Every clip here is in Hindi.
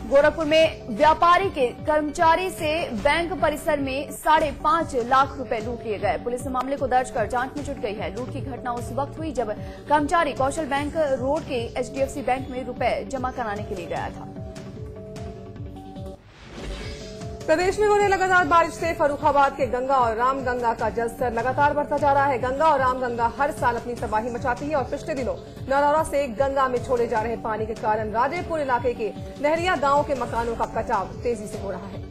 गोरखपुर में व्यापारी के कर्मचारी से बैंक परिसर में 5.5 लाख रुपए लूट लिए गए। पुलिस मामले को दर्ज कर जांच में जुट गई है। लूट की घटना उस वक्त हुई जब कर्मचारी कौशल बैंक रोड के HDFC बैंक में रुपए जमा कराने के लिए गया था। प्रदेश में हो रही लगातार बारिश से फर्रुखाबाद के गंगा और रामगंगा का जलस्तर लगातार बढ़ता जा रहा है। गंगा और रामगंगा हर साल अपनी तबाही मचाती है और पिछले दिनों नरौरा से गंगा में छोड़े जा रहे पानी के कारण राजेपुर इलाके के नहरिया गांव के मकानों का कटाव तेजी से हो रहा है।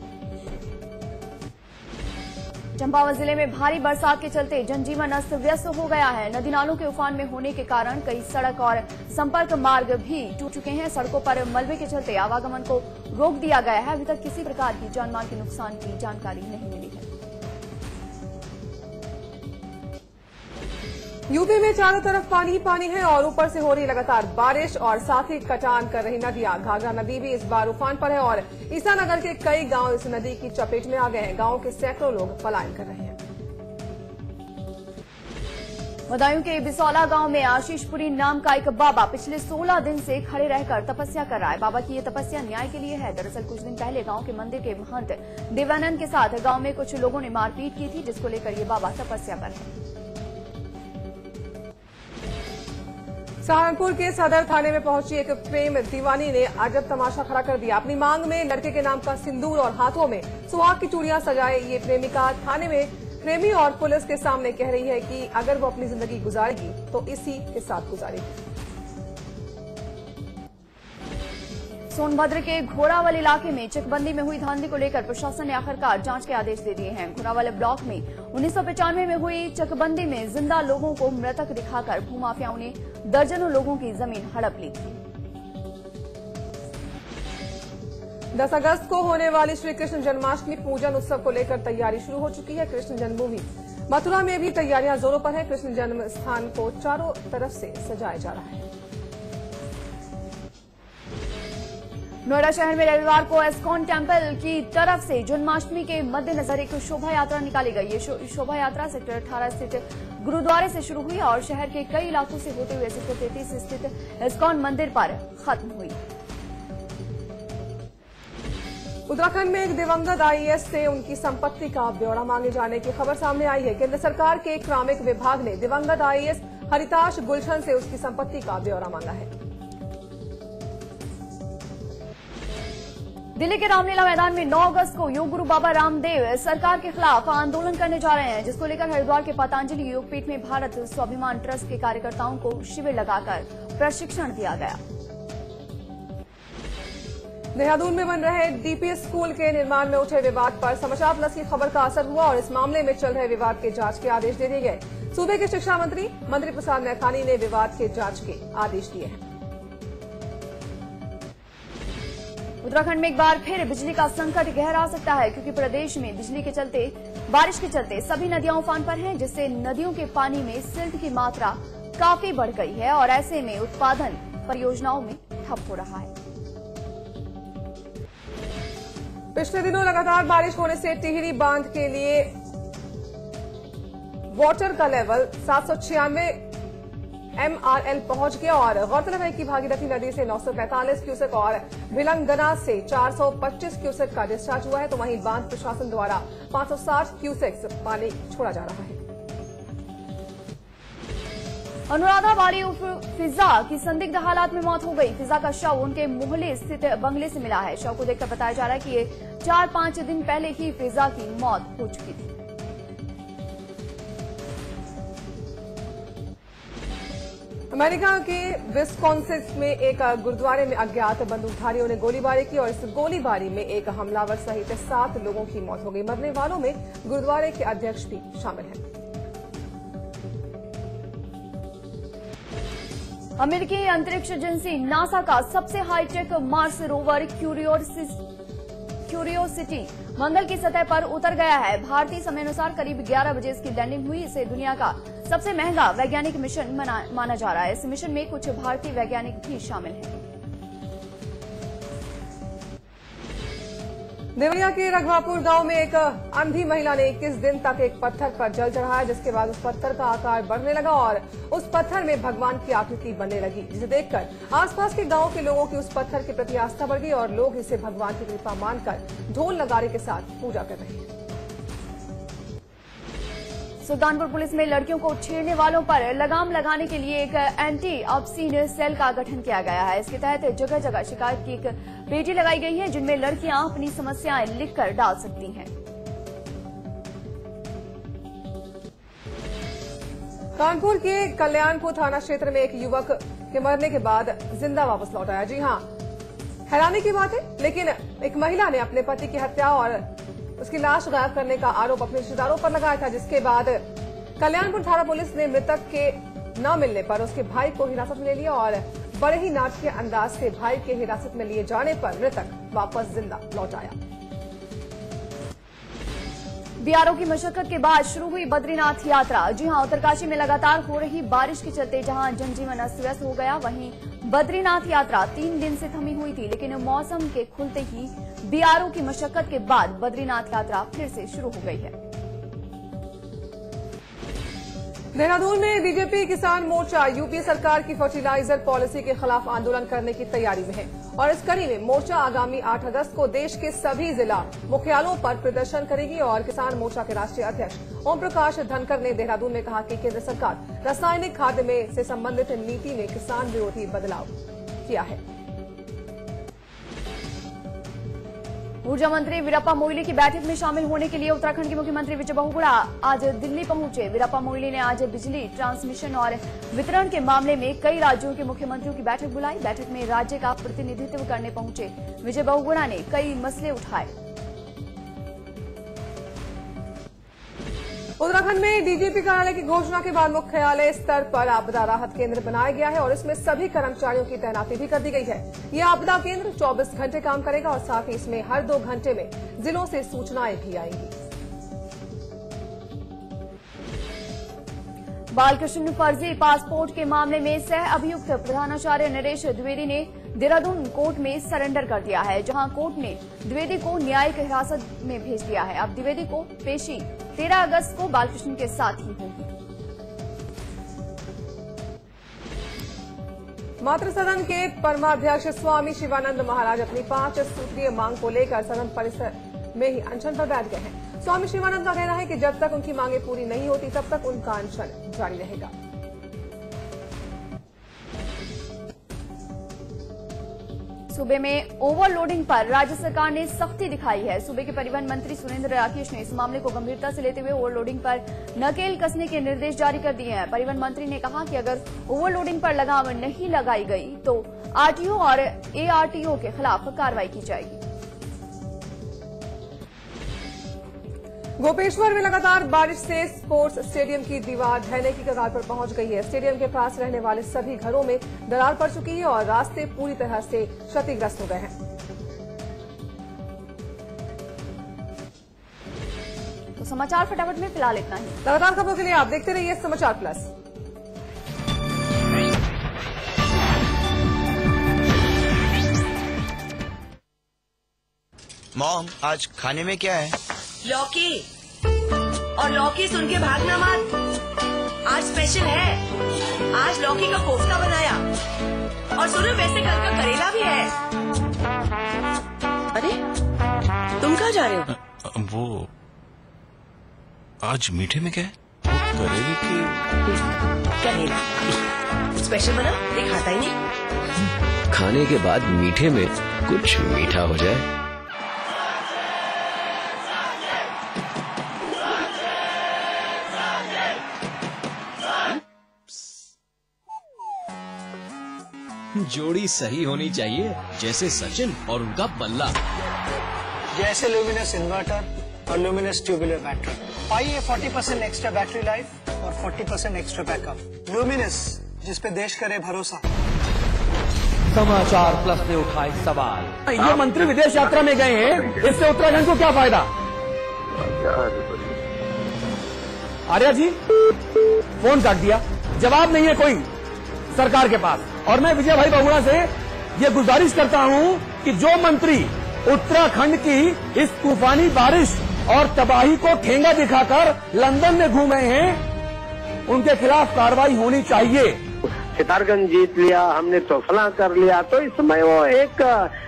चंपावत जिले में भारी बरसात के चलते जनजीवन अस्त व्यस्त हो गया है। नदी नालों के उफान में होने के कारण कई सड़क और संपर्क मार्ग भी टूट चुके हैं। सड़कों पर मलबे के चलते आवागमन को रोक दिया गया है। अभी तक किसी प्रकार की जानमाल के नुकसान की जानकारी नहीं मिली है। यूपी में चारों तरफ पानी ही पानी है और ऊपर से हो रही लगातार बारिश और साथ ही कटान कर रही नदियां। घाघरा नदी भी इस बार उफान पर है और ईसानगर के कई गांव इस नदी की चपेट में आ गए हैं। गांव के सैकड़ों लोग पलायन कर रहे हैं। बदायूं के बिसौला गांव में आशीषपुरी नाम का एक बाबा पिछले 16 दिन से खड़े रहकर तपस्या कर रहा है। बाबा की ये तपस्या न्याय के लिए है। दरअसल कुछ दिन पहले गांव के मंदिर के महंत देवानंद के साथ गांव में कुछ लोगों ने मारपीट की थी, जिसको लेकर ये बाबा तपस्या पर है। सहारनपुर के सदर थाने में पहुंची एक प्रेम दीवानी ने अजब तमाशा खड़ा कर दिया। अपनी मांग में लड़के के नाम का सिंदूर और हाथों में सुहाग की चूड़ियां सजाए ये प्रेमिका थाने में प्रेमी और पुलिस के सामने कह रही है कि अगर वो अपनी जिंदगी गुजारेगी तो इसी के साथ गुजारेगी। सोनभद्र के घोरावल इलाके में चकबंदी में हुई धांधली को लेकर प्रशासन ने आखिरकार जांच के आदेश दे दिए हैं। घोरावल ब्लॉक में 1995 में हुई चकबंदी में जिंदा लोगों को मृतक दिखाकर भूमाफियाओं ने दर्जनों लोगों की जमीन हड़प ली थी। 10 अगस्त को होने वाली श्री कृष्ण जन्माष्टमी पूजन उत्सव को लेकर तैयारी शुरू हो चुकी है। कृष्ण जन्मभूमि मथुरा में भी तैयारियां जोरों पर है। कृष्ण जन्म स्थान को चारों तरफ से सजाया जा रहा है। नोएडा शहर में रविवार को एस्कॉन टेम्पल की तरफ से जन्माष्टमी के मद्देनजर एक शोभा यात्रा निकाली गई। ये शोभा यात्रा सेक्टर 18 स्थित गुरुद्वारे से शुरू हुई और शहर के कई इलाकों से होते हुए सेक्टर 33 स्थित एस्कॉन मंदिर पर खत्म हुई। उत्तराखंड में एक दिवंगत IAS से उनकी संपत्ति का ब्यौरा मांगे जाने की खबर सामने आई है। केंद्र सरकार के कार्मिक विभाग ने दिवंगत IAS हरिताश गुलशन से उसकी संपत्ति का ब्यौरा मांगा है। दिल्ली के रामलीला मैदान में 9 अगस्त को योग गुरु बाबा रामदेव सरकार के खिलाफ आंदोलन करने जा रहे हैं, जिसको लेकर हरिद्वार के पतंजलि योगपीठ में भारत स्वाभिमान ट्रस्ट के कार्यकर्ताओं को शिविर लगाकर प्रशिक्षण दिया गया। देहरादून में बन रहे DPS स्कूल के निर्माण में उठे विवाद पर समाचार प्लस की खबर का असर हुआ और इस मामले में चल रहे विवाद के जांच के आदेश दे दिए गए। सूबे के शिक्षा मंत्री प्रसाद नैथानी ने विवाद के जांच के आदेश दिए हैं। उत्तराखंड में एक बार फिर बिजली का संकट गहरा सकता है, क्योंकि प्रदेश में बिजली के चलते बारिश के चलते सभी नदियां उफान पर हैं, जिससे नदियों के पानी में सिल्ट की मात्रा काफी बढ़ गई है और ऐसे में उत्पादन परियोजनाओं में ठप हो रहा है। पिछले दिनों लगातार बारिश होने से टिहरी बांध के लिए वाटर का लेवल 796 MRL पहुंच गया और गौरतलब है कि भागीरथी नदी से 945 क्यूसेक और भिलंगना से 425 क्यूसेक का डिस्चार्ज हुआ है, तो वहीं बांध प्रशासन द्वारा 560 क्यूसेक पानी छोड़ा जा रहा है। अनुराधा वाली उर्फ फिजा की संदिग्ध हालात में मौत हो गई। फिजा का शव उनके मोहल्ले स्थित बंगले से मिला है। शव को देखकर बताया जा रहा है कि ये 4-5 दिन पहले ही फिजा की मौत हो चुकी थी। अमेरिका के विस्कॉन्सिन में एक गुरुद्वारे में अज्ञात बंदूकधारियों ने गोलीबारी की और इस गोलीबारी में एक हमलावर सहित 7 लोगों की मौत हो गई। मरने वालों में गुरुद्वारे के अध्यक्ष भी शामिल हैं। अमेरिकी अंतरिक्ष एजेंसी नासा का सबसे हाईटेक मार्स रोवर क्यूरियोसिटी मंगल की सतह पर उतर गया है। भारतीय समय अनुसार करीब 11 बजे इसकी लैंडिंग हुई। इसे दुनिया का सबसे महंगा वैज्ञानिक मिशन माना जा रहा है। इस मिशन में कुछ भारतीय वैज्ञानिक भी शामिल हैं। देवरिया के रघवापुर गांव में एक अंधी महिला ने 21 दिन तक एक पत्थर पर जल चढ़ाया, जिसके बाद उस पत्थर का आकार बढ़ने लगा और उस पत्थर में भगवान की आकृति बनने लगी, जिसे देखकर आसपास के गांव के लोगों की उस पत्थर के प्रति आस्था बढ़ गई और लोग इसे भगवान की कृपा मानकर ढोल नगाड़े के साथ पूजा कर रहे हैं। सुल्तानपुर पुलिस में लड़कियों को छेड़ने वालों पर लगाम लगाने के लिए एक एंटी ऑब्सीन सेल का गठन किया गया है। इसके तहत जगह जगह शिकायत की एक पेटी लगाई गई है, जिनमें लड़कियां अपनी समस्याएं लिखकर डाल सकती हैं। कानपुर के कल्याणपुर थाना क्षेत्र में एक युवक के मरने के बाद जिंदा वापस लौट आया। जी हां, हैरानी की बात है, लेकिन एक महिला ने अपने पति की हत्या और उसकी लाश गायब करने का आरोप अपने रिश्तेदारों पर लगाया था, जिसके बाद कल्याणपुर थाना पुलिस ने मृतक के न मिलने पर उसके भाई को हिरासत में ले लिया और बड़े ही नाटकीय अंदाज से भाई के हिरासत में लिए जाने पर मृतक वापस जिंदा लौट आया। बीआरओ की मशक्कत के बाद शुरू हुई बद्रीनाथ यात्रा। जी हां, उत्तरकाशी में लगातार हो रही बारिश के चलते जहां जनजीवन अस्त व्यस्त हो गया, वहीं बद्रीनाथ यात्रा 3 दिन से थमी हुई थी, लेकिन मौसम के खुलते ही बीआरओ की मशक्कत के बाद बद्रीनाथ यात्रा फिर से शुरू हो गई है। देहरादून में बीजेपी किसान मोर्चा यूपी सरकार की फर्टिलाइजर पॉलिसी के खिलाफ आंदोलन करने की तैयारी में है और इस कड़ी में मोर्चा आगामी 8 अगस्त को देश के सभी जिला मुख्यालयों पर प्रदर्शन करेगी और किसान मोर्चा के राष्ट्रीय अध्यक्ष ओम प्रकाश धनखड़ ने देहरादून में कहा कि केंद्र सरकार रासायनिक खाद में से संबंधित नीति में किसान विरोधी बदलाव किया है। ऊर्जा मंत्री वीरप्पा मोइली की बैठक में शामिल होने के लिए उत्तराखंड के मुख्यमंत्री विजय बहुगुणा आज दिल्ली पहुंचे। वीरप्पा मोइली ने आज बिजली ट्रांसमिशन और वितरण के मामले में कई राज्यों के मुख्यमंत्रियों की बैठक बुलाई। बैठक में राज्य का प्रतिनिधित्व करने पहुंचे विजय बहुगुणा ने कई मसले उठाए। उत्तराखंड में डीजीपी कार्यालय की घोषणा के बाद मुख्यालय स्तर पर आपदा राहत केंद्र बनाया गया है और इसमें सभी कर्मचारियों की तैनाती भी कर दी गई है। यह आपदा केंद्र 24 घंटे काम करेगा और साथ ही इसमें हर 2 घंटे में जिलों से सूचनाएं भी आएंगी। बालकृष्ण फर्जी पासपोर्ट के मामले में सह अभियुक्त प्रधानाचार्य नरेश द्विवेदी ने देहरादून कोर्ट में सरेंडर कर दिया है, जहां कोर्ट ने द्विवेदी को न्यायिक हिरासत में भेज दिया है। अब द्विवेदी को पेशी 13 अगस्त को बालकृष्ण के साथ ही होगी। मातृ सदन के परमाध्यक्ष स्वामी शिवानंद महाराज अपनी 5 सूत्रीय मांग को लेकर सदन परिसर में ही अनशन पर बैठ गए हैं। स्वामी शिवानंद का कहना है कि जब तक उनकी मांगे पूरी नहीं होती तब तक उनका अनशन जारी रहेगा। सूबे में ओवरलोडिंग पर राज्य सरकार ने सख्ती दिखाई है। सूबे के परिवहन मंत्री सुरेंद्र राकेश ने इस मामले को गंभीरता से लेते हुए ओवरलोडिंग पर नकेल कसने के निर्देश जारी कर दिए हैं। परिवहन मंत्री ने कहा कि अगर ओवरलोडिंग पर लगाम नहीं लगाई गई तो आरटीओ और एआरटीओ के खिलाफ कार्रवाई की जाएगी। गोपेश्वर में लगातार बारिश से स्पोर्ट्स स्टेडियम की दीवार ढहने की कगार पर पहुंच गई है। स्टेडियम के पास रहने वाले सभी घरों में दरार पड़ चुकी है और रास्ते पूरी तरह से क्षतिग्रस्त हो गए हैं। तो समाचार फटाफट में फिलहाल इतना ही। लगातार खबरों के लिए आप देखते रहिए समाचार प्लस। मॉम, आज खाने में क्या है? लौकी। और लौकी सुन के भागना मत, आज स्पेशल है। आज लौकी का कोफ्ता बनाया और सुनो वैसे कल का करेला भी है। अरे तुम कहाँ जा रहे हो? वो आज मीठे में क्या है? वो करेले की। करेला स्पेशल बना, दिखाता ही नहीं। खाने के बाद मीठे में कुछ मीठा हो जाए। जोड़ी सही होनी चाहिए, जैसे सचिन और उनका बल्ला। जैसे ल्यूमिनस इन्वर्टर और ल्यूमिनस ट्यूबुलर बैटरी। पाइए 40% एक्स्ट्रा बैटरी लाइफ और 40% एक्स्ट्रा बैकअप। ल्यूमिनस, जिस पे देश करे भरोसा। समाचार प्लस ने उठाए सवाल। ये मंत्री विदेश यात्रा में गए हैं, इससे उत्तराखंड को क्या फायदा? आर्या जी फोन काट दिया, जवाब नहीं है कोई सरकार के पास। और मैं विजय भाई बहुगुणा से ये गुजारिश करता हूं कि जो मंत्री उत्तराखंड की इस तूफानी बारिश और तबाही को ठेंगा दिखाकर लंदन में घूमे हैं, उनके खिलाफ कार्रवाई होनी चाहिए। सितारगंज जीत लिया हमने, तोफला कर लिया, तो इस समय वो एक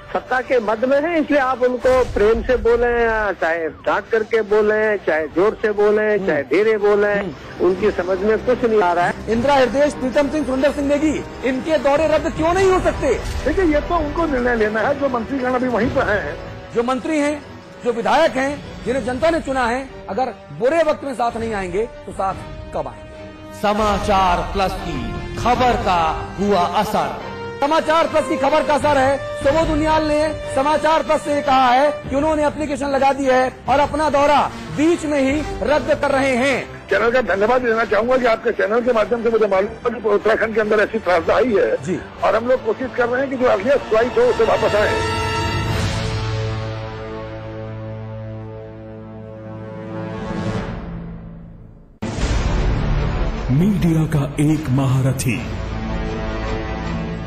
सत्ता के मद में है, इसलिए आप उनको प्रेम से बोले, चाहे डांट करके बोले, चाहे जोर से बोले, चाहे धीरे बोले, उनकी समझ में कुछ नहीं आ रहा है। इंदिरा हृदय, प्रीतम सिंह, सुंदर सिंह नेगी, इनके दौरे रद्द क्यों नहीं हो सकते? देखिए, ये तो उनको निर्णय लेना है, जो मंत्रीगण अभी वहीं पर है। जो मंत्री हैं, जो विधायक हैं, जिन्हें जनता ने चुना है, अगर बुरे वक्त में साथ नहीं आएंगे तो साथ कब आएंगे? समाचार प्लस की खबर का हुआ असर। समाचार प्लस की खबर का असर है। सुबोध उनियाल ने समाचार प्लस से कहा है कि उन्होंने एप्लीकेशन लगा दी है और अपना दौरा बीच में ही रद्द कर रहे हैं। चैनल का धन्यवाद देना चाहूंगा कि आपके चैनल के माध्यम से मुझे मालूम है कि उत्तराखंड के अंदर ऐसी त्रासदा आई है जी, और हम लोग कोशिश कर रहे हैं कि जो अगले फ्लाइट हो उसे वापस आए। मीडिया का एक महारथी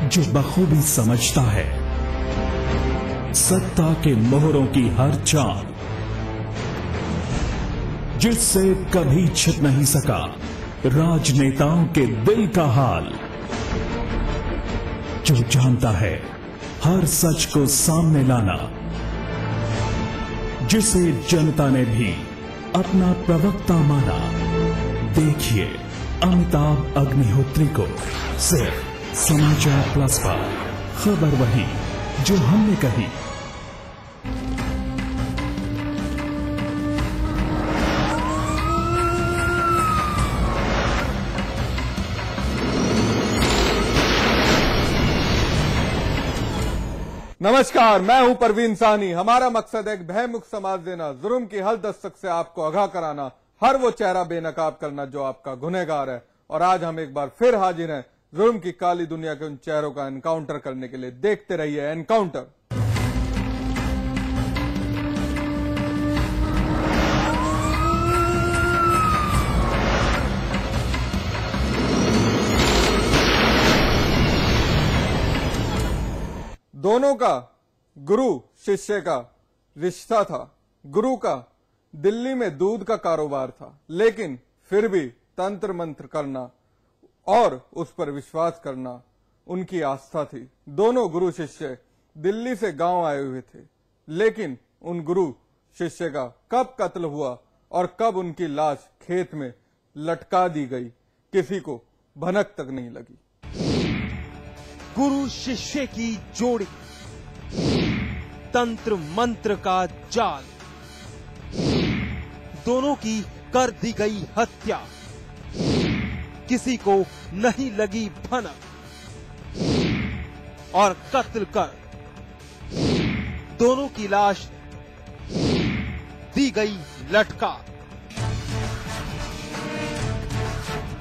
जो बखूबी समझता है सत्ता के मोहरों की हर चाल, जिससे कभी छिप नहीं सका राजनेताओं के दिल का हाल, जो जानता है हर सच को सामने लाना, जिसे जनता ने भी अपना प्रवक्ता माना। देखिए अमिताभ अग्निहोत्री को सिर्फ समाचार प्लस पर। खबर वही जो हमने कही। नमस्कार, मैं हूं परवीन साहनी। हमारा मकसद है भयमुक्त समाज देना, जुर्म की हर दस्तक से आपको आगाह कराना, हर वो चेहरा बेनकाब करना जो आपका गुनहगार है। और आज हम एक बार फिर हाजिर हैं जुर्म की काली दुनिया के उन चेहरों का एनकाउंटर करने के लिए। देखते रहिए एनकाउंटर। दोनों का गुरु शिष्य का रिश्ता था। गुरु का दिल्ली में दूध का कारोबार था, लेकिन फिर भी तंत्र मंत्र करना और उस पर विश्वास करना उनकी आस्था थी। दोनों गुरु शिष्य दिल्ली से गांव आए हुए थे, लेकिन उन गुरु शिष्य का कब कत्ल हुआ और कब उनकी लाश खेत में लटका दी गई, किसी को भनक तक नहीं लगी। गुरु शिष्य की जोड़ी, तंत्र मंत्र का जाल, दोनों की कर दी गई हत्या, किसी को नहीं लगी भनक और कत्ल कर दोनों की लाश दी गई लटका।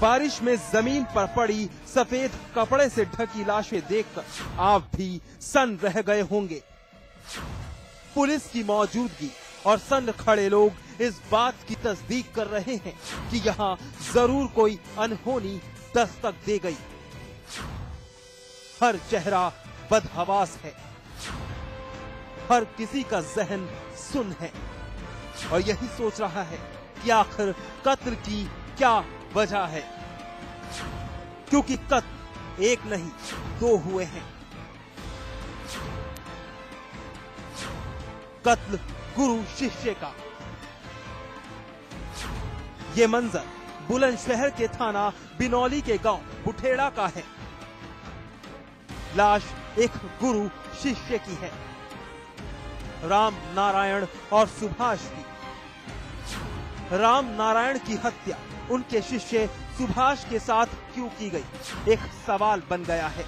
बारिश में जमीन पर पड़ी सफेद कपड़े से ढकी लाशें देखकर आप भी सन्न रह गए होंगे। पुलिस की मौजूदगी और सन्न खड़े लोग इस बात की तस्दीक कर रहे हैं कि यहाँ जरूर कोई अनहोनी दस्तक दे गई। हर चेहरा बदहवास है, हर किसी का जहन सुन्न है और यही सोच रहा है कि आखिर कत्ल की क्या वजह है, क्योंकि कत्ल एक नहीं दो हुए हैं। कत्ल गुरु शिष्य का। ये मंजर बुलंदशहर के थाना बिनौली के गांव बुठेड़ा का है। लाश एक गुरु शिष्य की है, राम नारायण और सुभाष की। राम नारायण की हत्या उनके शिष्य सुभाष के साथ क्यों की गई, एक सवाल बन गया है।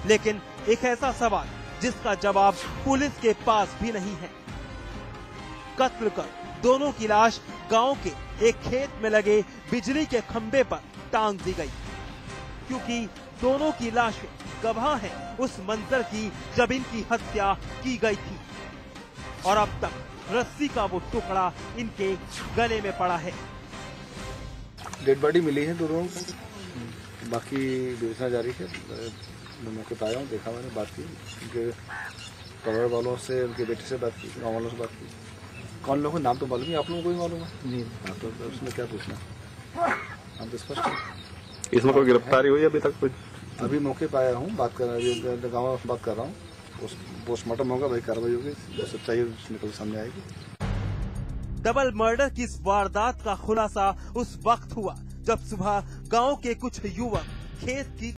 लेकिन एक ऐसा सवाल जिसका जवाब पुलिस के पास भी नहीं है। कत्ल कर दोनों की लाश गांव के एक खेत में लगे बिजली के खंभे पर टांग दी गई, क्योंकि दोनों की लाशें गवाह हैं उस मंजर की जब इनकी हत्या की गई थी। और अब तक रस्सी का वो टुकड़ा इनके गले में पड़ा है। डेड बॉडी मिली है दोनों, बाकी विवेचना जारी है। मैं मौके पर आया हूँ, देखा, मैंने बात की, क्योंकि परिवार वालों से, उनके बेटे से बात की, गाँव वालों से बात की। कौन लोगों नाम तो मालूम ही, आप लोगों को भी मालूम है? नहीं। हाँ, तो उसमें क्या पूछना, हम तो स्पष्ट है। इसमें कोई गिरफ्तारी हुई अभी तक? कुछ अभी मौके पर आया हूँ, बात कर गाँव में बात कर रहा हूँ। पोस्टमार्टम होगा, भाई कार्रवाई होगी, जो सच्चाई निकल सामने आएगी। डबल मर्डर की इस वारदात का खुलासा उस वक्त हुआ जब सुबह गांव के कुछ युवक खेत की